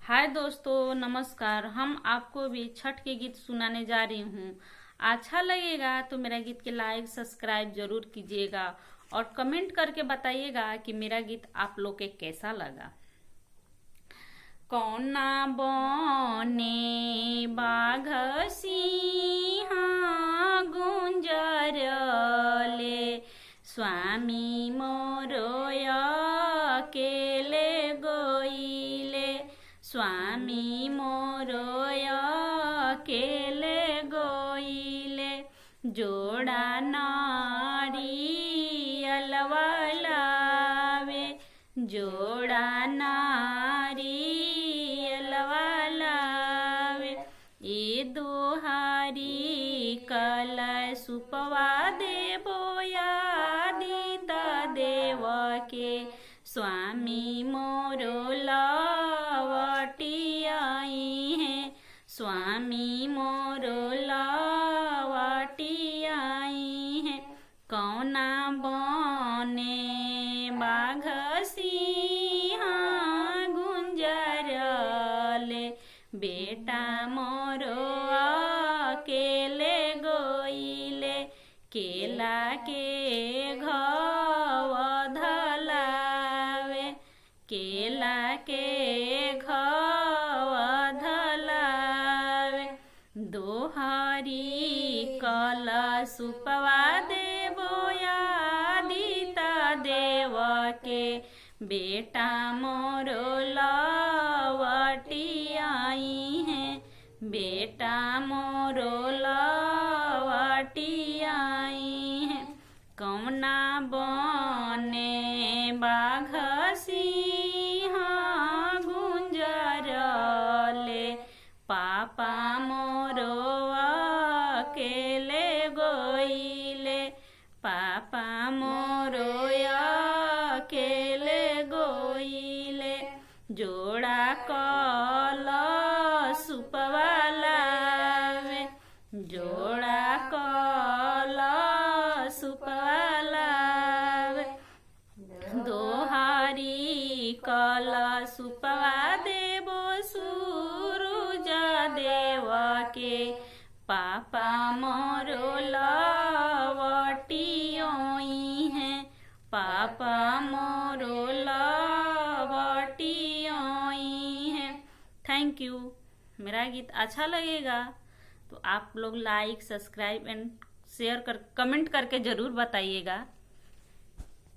हाय दोस्तों, नमस्कार। हम आपको भी छठ के गीत सुनाने जा रही हूँ। अच्छा लगेगा तो मेरा गीत के लाइक सब्सक्राइब जरूर कीजिएगा और कमेंट करके बताइएगा कि मेरा गीत आप लोग के कैसा लगा। कौना बने बाघ सिंहा गुंजर ले, स्वामी मोरोय अकेले गोइले, स्वामी मोरोय अकेले गोइले। जोड़ा नारियल लावे, जोड़ा नारियल लावे। ए दोहारी कलशुपवा देवो आदित्य देव के, स्वामी मोरो लवटी आई है, स्वामी मोरो लवटी आई है। कौना बने बाघ सिंहा गुंजर ले, बेटा मोरो अकेले गोइले। केला के घव धलावे, केला के घव धलावे। दोहरी कलशुपवा देवो आदित्य देव के, बेटा मोरो लवटी आई है, बेटा मोरो लवटी आई है। कौना बने बाघ सिंहा गुंजर ले, पापा मोरो अकेले गोइले, पापा मोरो अकेले गोइले। जोड़ा कलशुपवा लावे, जोड़ा कलशुपवा लावे। दोहारी कलशुपवा देवो सूरज देव के, पापा मोरो लवटी आई है, पापा मोरो लवटी आई है। Thank you. मेरा गीत अच्छा लगेगा तो आप लोग लाइक सब्सक्राइब एंड शेयर कर कमेंट करके जरूर बताइएगा।